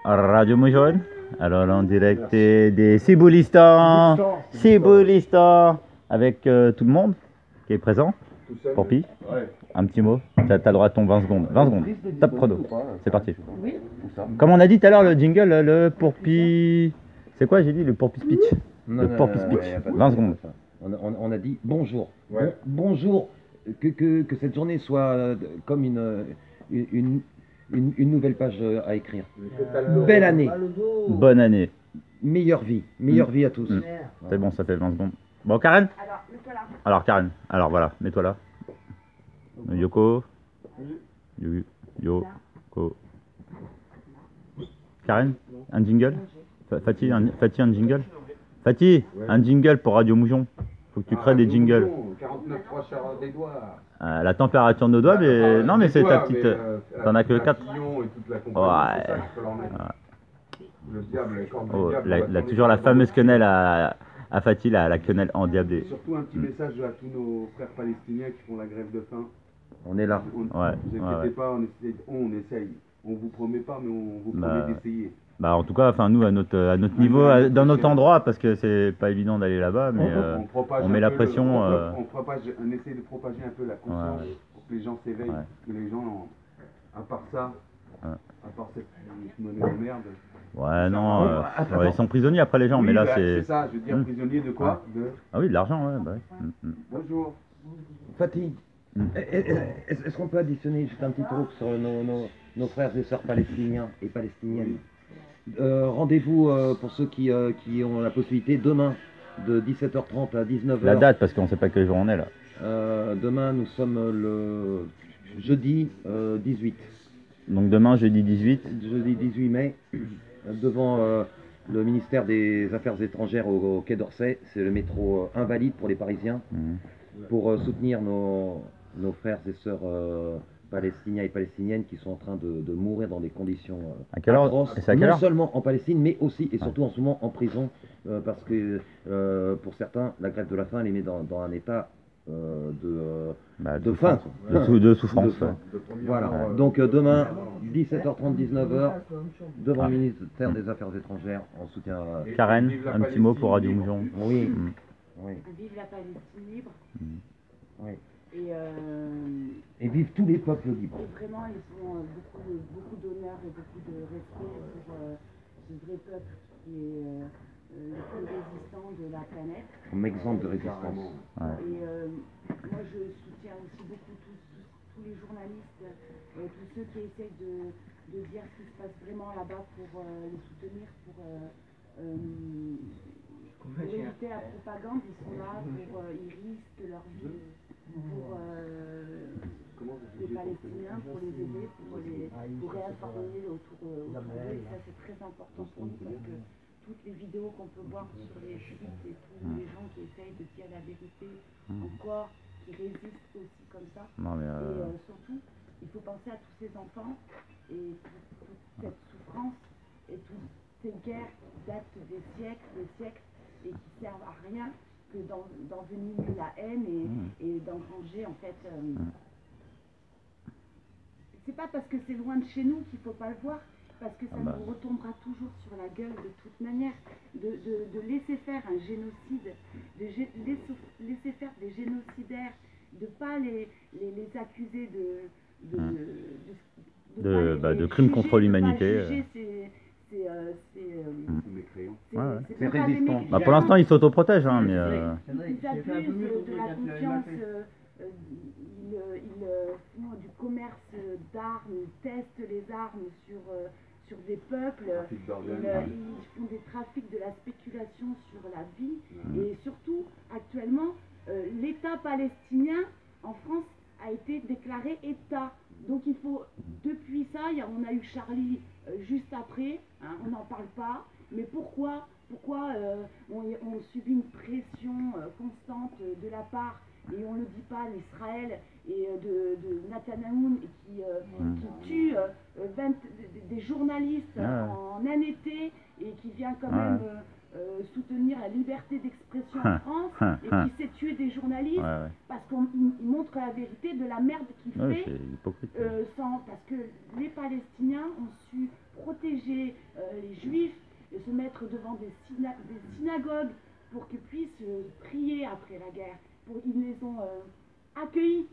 Radio Moujon. Alors en direct des Siboulistan. Siboulistan. Avec tout le monde qui est présent. Porpi, un petit mot. Tu as le droit à ton 20 secondes. 20 secondes. Top chrono. C'est parti. Comme on a dit tout à l'heure, le jingle, le Porpi. C'est quoi j'ai dit? Le Porpi speech. Le Porpi speech. 20 secondes. On a dit bonjour. Bonjour. Que cette journée soit comme une nouvelle page à écrire. Belle année. Bonne année. Meilleure vie à tous. C'est bon, ça fait 20 secondes. Bon, Karen? Alors, mets-toi là. Alors, Karen. Alors, voilà, mets-toi là. Yoko. Yoko. Karen, un jingle? Fatih, un jingle? Fatih, un jingle pour Radio Moujon. Faut que tu crées des jingles. 49,3 chaleur des doigts. La température de nos doigts, mais non, mais c'est ta petite. T'en as que 4. Ouais. Le diable, Oh, toujours la fameuse quenelle à Fatih, la quenelle endiablée. Surtout un petit message à tous nos frères palestiniens qui font la grève de faim. On est là. Ne vous inquiétez pas, on essaye. On vous promet pas, mais on vous promet d'essayer. Bah en tout cas, enfin nous à notre niveau, dans notre endroit, parce que c'est pas évident d'aller là-bas, mais on met la pression. On essaie de propager un peu la conscience pour que les gens s'éveillent, que les gens, à part ça, à part cette monnaie de merde. Ouais, non, ils sont prisonniers après les gens, mais là c'est. C'est ça, je veux dire prisonniers de quoi? Ah oui, de l'argent, ouais. Bah, Bonjour. Fatih, est-ce qu'on peut additionner juste un petit truc sur nos frères et sœurs palestiniens et palestiniennes? Rendez-vous pour ceux qui ont la possibilité demain de 17h30 à 19h. La date, parce qu'on sait pas quel jour on est là. Demain nous sommes le jeudi 18. Donc demain jeudi 18. Jeudi 18 mai, devant le ministère des Affaires étrangères au Quai d'Orsay. C'est le métro invalide pour les Parisiens, pour soutenir nos frères et sœurs palestiniens et palestiniennes qui sont en train de mourir dans des conditions atroces, non seulement en Palestine, mais aussi et surtout en ce moment en prison, parce que pour certains, la grève de la faim les met dans un état de faim. De souffrance. Voilà, donc demain, 17h30, 19h, devant le ministère des Affaires étrangères, en soutien à... Karen, un petit mot pour Radio Moujon. Oui. Vive la Palestine libre. Oui. Et vive tous les peuples libres. Et vraiment, ils ont beaucoup d'honneur et beaucoup de respect pour ce vrai peuple qui est le plus résistant de la planète. Comme exemple de résistance. Et moi, je soutiens aussi beaucoup tous les journalistes, tous ceux qui essayent de dire ce qui se passe vraiment là-bas pour les soutenir, pour éviter la propagande. Ils sont là, ils risquent leur vie pour les Palestiniens, pour les aider, pour réinformer autour d'eux. Et ça, c'est très important pour nous parce que toutes les vidéos qu'on peut voir sur les sites et tous les gens qui essayent de dire la vérité encore, qui résistent aussi comme ça. Et surtout, il faut penser à tous ces enfants et toute cette souffrance et toutes ces guerres qui datent des siècles et qui servent à rien que d'envenimer la haine et d'engranger en fait. C'est pas parce que c'est loin de chez nous qu'il faut pas le voir, parce que ça nous retombera toujours sur la gueule de toute manière, de laisser faire un génocide, de laisser faire des génocidaires, de pas les accuser de crimes contre l'humanité. C'est résistant. Pour l'instant, ils s'autoprotègent, hein, mais... Ils abusent de la confiance, ils font du commerce d'armes, ils testent les armes sur des peuples, ils font des trafics, de la spéculation sur la vie, et surtout, actuellement, l'État palestinien en France a été déclaré État. Donc il faut, depuis ça, on a eu Charlie juste après, hein, on n'en parle pas, mais pourquoi on subit une pression constante de la part, et on ne le dit pas, d'Israël et de Netanyahou qui tue des journalistes en un été et qui vient quand même soutenir la liberté d'expression en France et qui sait tuer des journalistes parce qu'il montre la vérité de la merde qu'il fait c'est hypocrite. parce que les Palestiniens ont su protéger les juifs se mettre devant des synagogues pour qu'ils puissent prier après la guerre. Ils les ont accueillis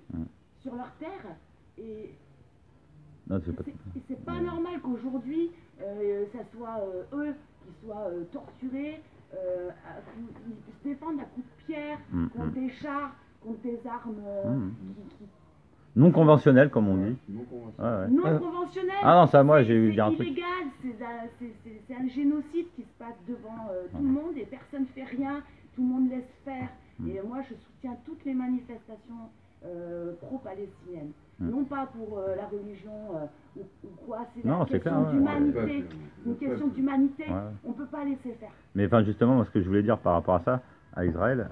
sur leur terre et c'est pas normal qu'aujourd'hui ça soit eux qui soient torturés, qui se défendent à coups de pierre contre des chars, contre des armes non conventionnelles, comme on dit. Non conventionnelles. Ah non, ça, moi, j'ai eu un truc. C'est illégal, c'est un génocide qui se passe devant tout le monde et personne ne fait rien, tout le monde laisse faire. Et moi, je soutiens toutes les manifestations pro-palestiniennes. Non pas pour la religion ou quoi, c'est une question d'humanité. C'est une question d'humanité, on ne peut pas laisser faire. Mais enfin, justement, moi, ce que je voulais dire par rapport à ça, à Israël,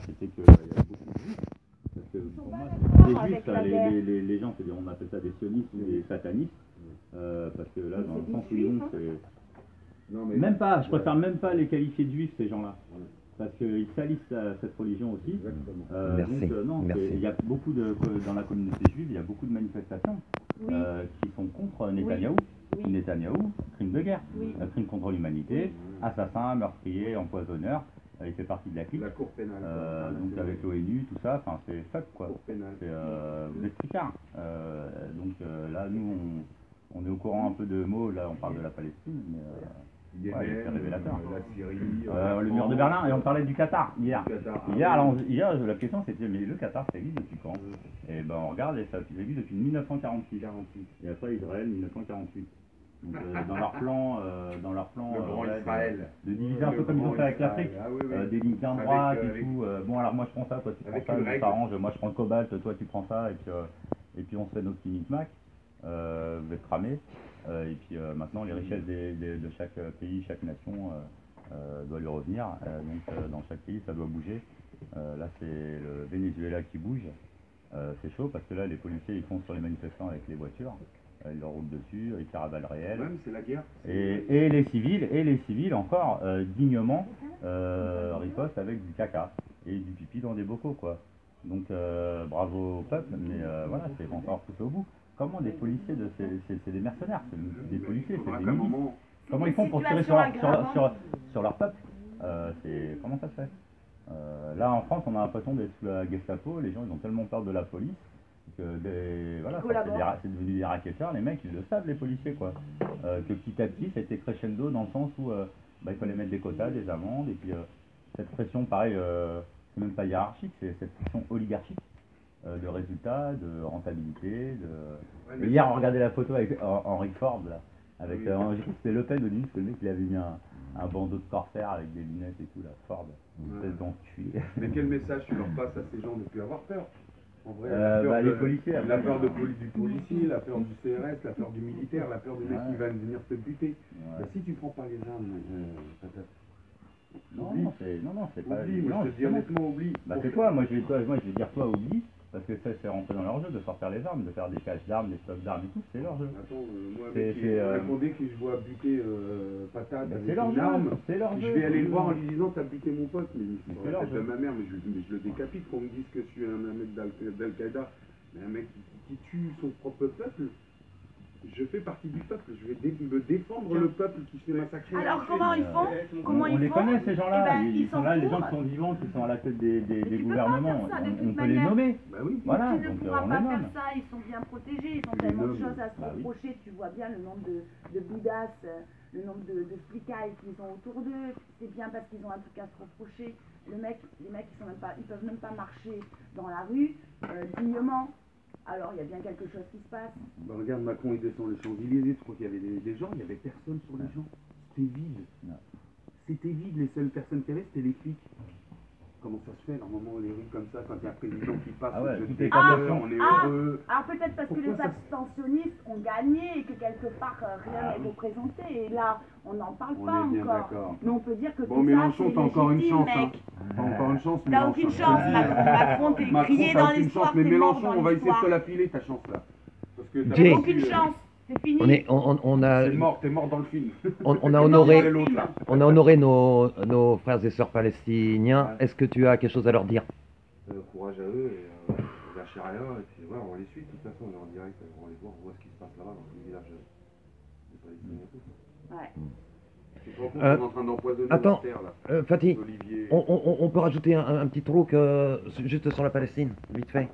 c'était qu'il y a beaucoup de juifs. Parce que pour moi, les juifs, les gens, on appelle ça des sionistes ou des satanistes. Parce que là, dans le sens où ils vont, c'est. Même pas, je préfère même pas les qualifier de juifs, ces gens-là. Parce qu'ils salissent cette religion aussi. Merci. Donc, non, Merci. il y a beaucoup dans la communauté juive, il y a beaucoup de manifestations qui sont contre Netanyahou. Netanyahou, crime de guerre, crime contre l'humanité, assassin, meurtrier, empoisonneur. Il fait partie de la clique. La cour pénale. Donc avec l'ONU, tout ça, enfin c'est fuck quoi. C'est vous êtes tricard. Donc là, nous, on est au courant un peu de mots. Là, on parle de la Palestine, mais. C'est révélateur. La Syrie, le mur de Berlin, et on parlait du Qatar hier. Hier, la question c'était, mais le Qatar, ça existe depuis quand? Et ben on regarde, et ça existe depuis 1946. Et après Israël, 1948. Donc, dans leur plan, de diviser un peu comme ils ont fait avec l'Afrique, des lignes bien droites et tout. Bon alors moi je prends ça, toi tu prends ça, je t'arrange, moi je prends le cobalt, toi tu prends ça, et puis on se fait nos petits micmacs. Vous êtes cramés. Et puis maintenant, les richesses de chaque pays, chaque nation doit lui revenir. Donc dans chaque pays, ça doit bouger. Là, c'est le Venezuela qui bouge. C'est chaud parce que là, les policiers, ils foncent sur les manifestants avec les voitures. Ils leur roulent dessus, ils tirent à balles réelles. Même, c'est la guerre. Et les civils encore, dignement, ripostent avec du caca et du pipi dans des bocaux, quoi. Donc bravo au peuple, mais voilà, c'est pas encore poussé au bout. Comment des policiers, c'est des mercenaires, c'est des policiers, c'est des milices. Comment ils font pour tirer sur leur peuple? Comment ça se fait? Là en France, on a l'impression d'être sous la Gestapo, les gens ils ont tellement peur de la police que c'est devenu des racketteurs, les mecs ils le savent, les policiers quoi. Que petit à petit, ça a été crescendo dans le sens où il fallait mettre des quotas, des amendes, et puis cette pression, pareil, c'est même pas hiérarchique, c'est cette pression oligarchique. De résultats, de rentabilité. Hier, on regardait la photo avec Henry Ford, là, avec c'était Le Pen au début, parce que le mec il avait mis un bandeau de corsaire avec des lunettes et tout, là, Ford, une espèce d'enculé. Mais quel message tu leur passes à ces gens de ne plus avoir peur? En vrai, les policiers, la peur du policier, la peur du CRS, la peur du militaire, la peur du mec qui va venir te buter. Bah, si tu prends pas les armes, non, c'est pas. Oublie, moi je te dis honnêtement, oublie. Bah c'est toi, moi je vais dire toi, oublie. Parce que ça, c'est rentré dans leur jeu de sortir les armes, de faire des caches d'armes, des stocks d'armes et tout, c'est leur jeu. Attends, moi, avec qui je vois buter patate avec une arme, je vais aller le voir en lui disant t'as buté mon pote, mais c'est la tête de ma mère, mais je le décapite qu'on me dise que je suis un mec d'Al-Qaïda, mais un mec qui tue son propre peuple. Je fais partie du peuple, je vais me défendre le peuple qui se fait massacrer. Alors comment ils font? On les connaît ces gens-là, ils sont là, les gens qui sont vivants, qui sont à la tête des gouvernements, on peut les nommer. Bah oui. Voilà, tu ne pourras pas faire ça, ils sont bien protégés, ils ont tellement de choses à se reprocher, tu vois bien le nombre de bouddhas, le nombre de flicailles qu'ils ont autour d'eux, c'est bien parce qu'ils ont un truc à se reprocher. Les mecs ils peuvent même pas marcher dans la rue dignement. Alors, il y a bien quelque chose qui se passe. Bah, regarde, Macron, il descend les Champs-Élysées, je crois qu'il y avait des gens, il n'y avait personne sur les gens. C'était vide. C'était vide, les seules personnes qu'il y avait, c'était les flics. Comment ça se fait, normalement, les rues comme ça, quand il y a un président qui passe, on est heureux. Alors peut-être parce que les abstentionnistes ont gagné et que quelque part, rien n'est représenté. Et là, on n'en parle pas encore. Mais on peut dire que tout Mélenchon, ça, t'as encore une chance. t'as encore une chance, T'as aucune chance, Macron, t'es crié dans l'histoire, mais Mélenchon, on va essayer de te la filer, ta chance là. Parce que Jay. Aucune chance, c'est fini. T'es mort dans le film. On a honoré nos frères et sœurs palestiniens. Est-ce que tu as quelque chose à leur dire? Courage à eux et lâchez rien. Et puis voilà, on les suit. De toute façon, on est en direct. On va les voir, on voit ce qui se passe là-bas dans le village des Palestiniens. Tu te rends compte, on est en train d'empoisonner la attends, terre, là. Fatih, Olivier. on peut rajouter un petit truc juste sur la Palestine, vite fait.